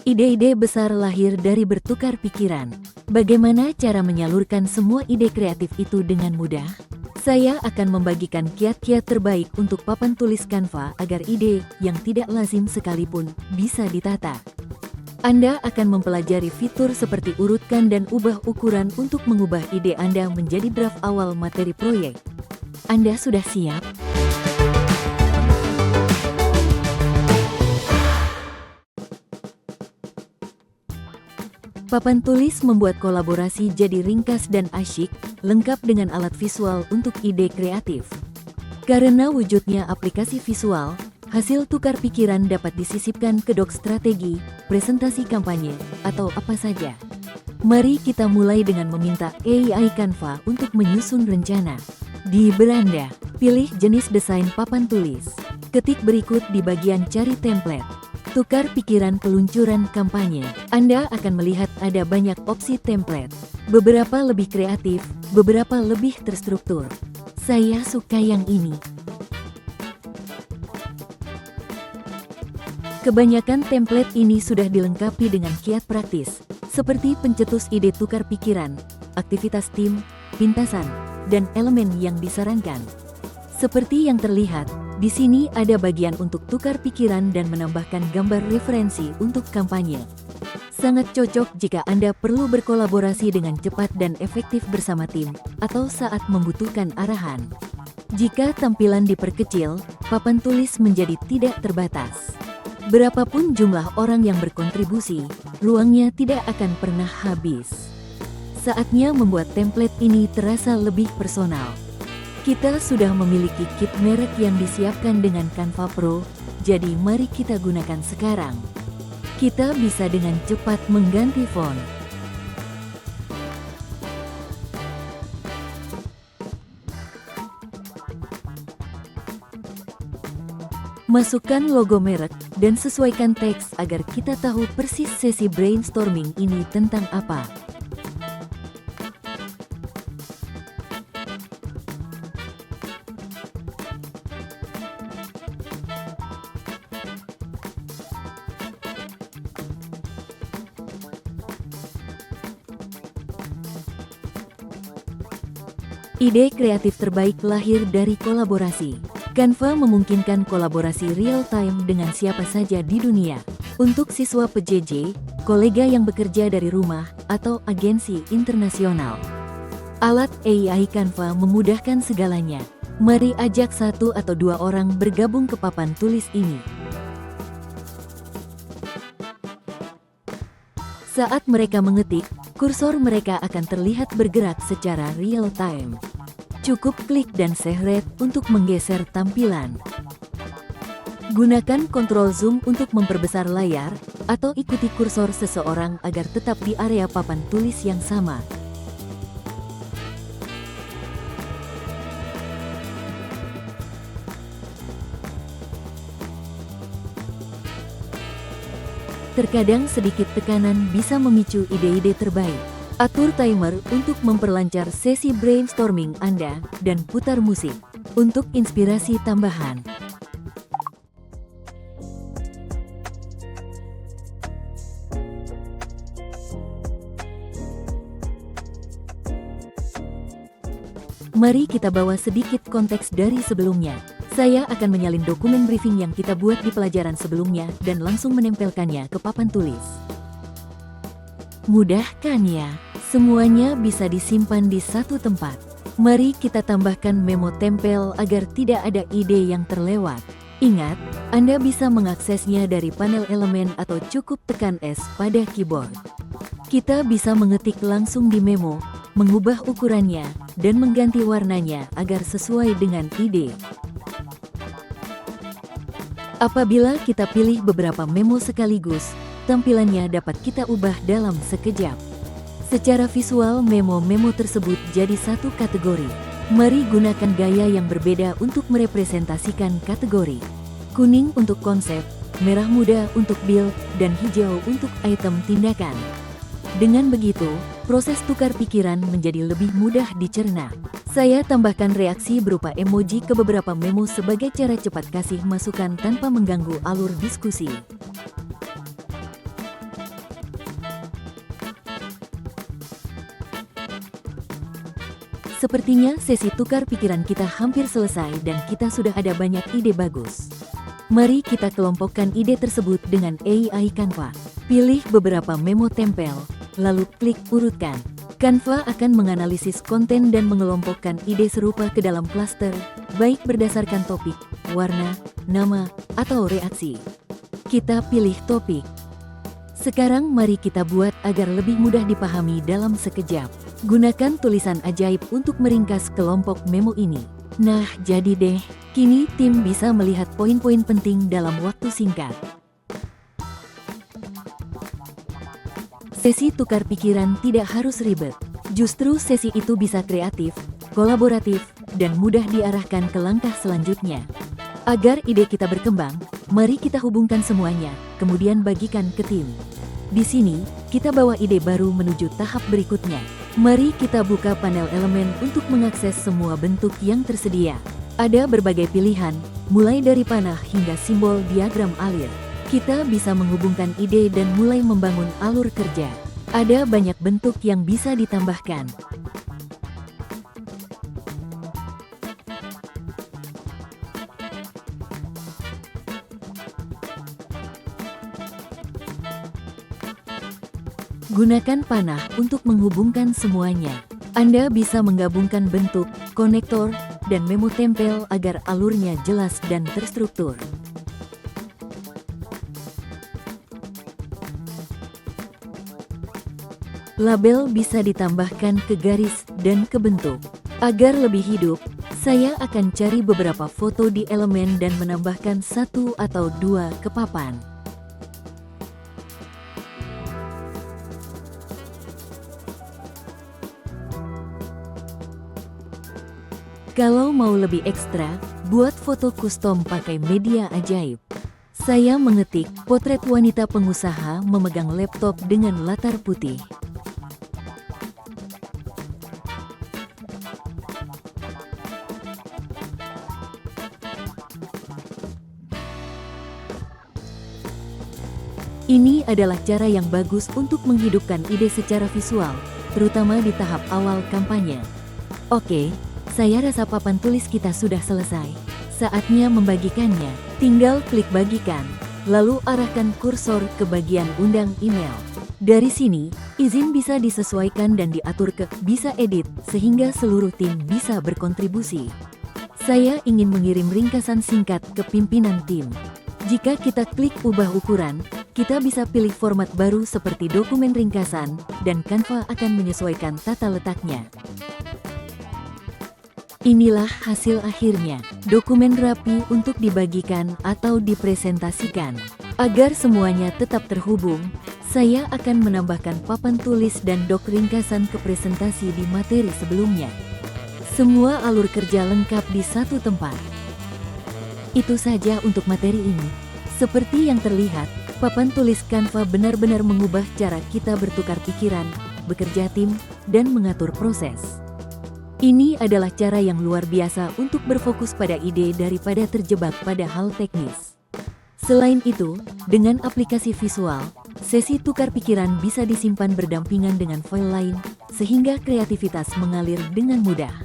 Ide-ide besar lahir dari bertukar pikiran. Bagaimana cara menyalurkan semua ide kreatif itu dengan mudah? Saya akan membagikan kiat-kiat terbaik untuk papan tulis Canva agar ide yang tidak lazim sekalipun bisa ditata. Anda akan mempelajari fitur seperti urutkan dan ubah ukuran untuk mengubah ide Anda menjadi draft awal materi proyek. Anda sudah siap? Papan tulis membuat kolaborasi jadi ringkas dan asyik, lengkap dengan alat visual untuk ide kreatif. Karena wujudnya aplikasi visual, hasil tukar pikiran dapat disisipkan ke doc strategi, presentasi kampanye, atau apa saja. Mari kita mulai dengan meminta AI Canva untuk menyusun rencana. Di beranda, pilih jenis desain papan tulis. Ketik berikut di bagian cari template. Tukar pikiran peluncuran kampanye. Anda akan melihat ada banyak opsi template. Beberapa lebih kreatif, beberapa lebih terstruktur. Saya suka yang ini. Kebanyakan template ini sudah dilengkapi dengan kiat praktis, seperti pencetus ide tukar pikiran, aktivitas tim, pintasan, dan elemen yang disarankan. Seperti yang terlihat, di sini ada bagian untuk tukar pikiran dan menambahkan gambar referensi untuk kampanye. Sangat cocok jika Anda perlu berkolaborasi dengan cepat dan efektif bersama tim, atau saat membutuhkan arahan. Jika tampilan diperkecil, papan tulis menjadi tidak terbatas. Berapapun jumlah orang yang berkontribusi, ruangnya tidak akan pernah habis. Saatnya membuat template ini terasa lebih personal. Kita sudah memiliki kit merek yang disiapkan dengan Canva Pro, jadi mari kita gunakan sekarang. Kita bisa dengan cepat mengganti font. Masukkan logo merek dan sesuaikan teks agar kita tahu persis sesi brainstorming ini tentang apa. Ide kreatif terbaik lahir dari kolaborasi. Canva memungkinkan kolaborasi real-time dengan siapa saja di dunia. Untuk siswa PJJ, kolega yang bekerja dari rumah, atau agensi internasional. Alat AI Canva memudahkan segalanya. Mari ajak 1 atau 2 orang bergabung ke papan tulis ini. Saat mereka mengetik, kursor mereka akan terlihat bergerak secara real-time. Cukup klik dan sehret untuk menggeser tampilan. Gunakan kontrol zoom untuk memperbesar layar, atau ikuti kursor seseorang agar tetap di area papan tulis yang sama. Terkadang sedikit tekanan bisa memicu ide-ide terbaik. Atur timer untuk memperlancar sesi brainstorming Anda dan putar musik untuk inspirasi tambahan. Mari kita bawa sedikit konteks dari sebelumnya. Saya akan menyalin dokumen briefing yang kita buat di pelajaran sebelumnya dan langsung menempelkannya ke papan tulis. Mudah kan ya? Semuanya bisa disimpan di satu tempat. Mari kita tambahkan memo tempel agar tidak ada ide yang terlewat. Ingat, Anda bisa mengaksesnya dari panel elemen atau cukup tekan S pada keyboard. Kita bisa mengetik langsung di memo, mengubah ukurannya, dan mengganti warnanya agar sesuai dengan ide. Apabila kita pilih beberapa memo sekaligus, tampilannya dapat kita ubah dalam sekejap. Secara visual, memo-memo tersebut jadi satu kategori. Mari gunakan gaya yang berbeda untuk merepresentasikan kategori. Kuning untuk konsep, merah muda untuk build, dan hijau untuk item tindakan. Dengan begitu, proses tukar pikiran menjadi lebih mudah dicerna. Saya tambahkan reaksi berupa emoji ke beberapa memo sebagai cara cepat kasih masukan tanpa mengganggu alur diskusi. Sepertinya sesi tukar pikiran kita hampir selesai dan kita sudah ada banyak ide bagus. Mari kita kelompokkan ide tersebut dengan AI Canva. Pilih beberapa memo tempel, lalu klik urutkan. Canva akan menganalisis konten dan mengelompokkan ide serupa ke dalam klaster, baik berdasarkan topik, warna, nama, atau reaksi. Kita pilih topik. Sekarang mari kita buat agar lebih mudah dipahami dalam sekejap. Gunakan tulisan ajaib untuk meringkas kelompok memo ini. Nah, jadi deh, kini tim bisa melihat poin-poin penting dalam waktu singkat. Sesi tukar pikiran tidak harus ribet. Justru sesi itu bisa kreatif, kolaboratif, dan mudah diarahkan ke langkah selanjutnya. Agar ide kita berkembang, mari kita hubungkan semuanya, kemudian bagikan ke tim. Di sini, kita bawa ide baru menuju tahap berikutnya. Mari kita buka panel elemen untuk mengakses semua bentuk yang tersedia. Ada berbagai pilihan, mulai dari panah hingga simbol diagram alir. Kita bisa menghubungkan ide dan mulai membangun alur kerja. Ada banyak bentuk yang bisa ditambahkan. Gunakan panah untuk menghubungkan semuanya. Anda bisa menggabungkan bentuk, konektor, dan memo tempel agar alurnya jelas dan terstruktur. Label bisa ditambahkan ke garis dan ke bentuk. Agar lebih hidup, saya akan cari beberapa foto di elemen dan menambahkan 1 atau 2 ke papan. Kalau mau lebih ekstra, buat foto custom pakai media ajaib. Saya mengetik potret wanita pengusaha memegang laptop dengan latar putih. Ini adalah cara yang bagus untuk menghidupkan ide secara visual, terutama di tahap awal kampanye. Oke. Saya rasa papan tulis kita sudah selesai. Saatnya membagikannya. Tinggal klik bagikan, lalu arahkan kursor ke bagian undang email. Dari sini, izin bisa disesuaikan dan diatur ke bisa edit, sehingga seluruh tim bisa berkontribusi. Saya ingin mengirim ringkasan singkat ke pimpinan tim. Jika kita klik ubah ukuran, kita bisa pilih format baru seperti dokumen ringkasan, dan Canva akan menyesuaikan tata letaknya. Inilah hasil akhirnya, dokumen rapi untuk dibagikan atau dipresentasikan. Agar semuanya tetap terhubung, saya akan menambahkan papan tulis dan dok ringkasan ke presentasi di materi sebelumnya. Semua alur kerja lengkap di satu tempat. Itu saja untuk materi ini. Seperti yang terlihat, papan tulis Canva benar-benar mengubah cara kita bertukar pikiran, bekerja tim, dan mengatur proses. Ini adalah cara yang luar biasa untuk berfokus pada ide daripada terjebak pada hal teknis. Selain itu, dengan aplikasi visual, sesi tukar pikiran bisa disimpan berdampingan dengan file lain, sehingga kreativitas mengalir dengan mudah.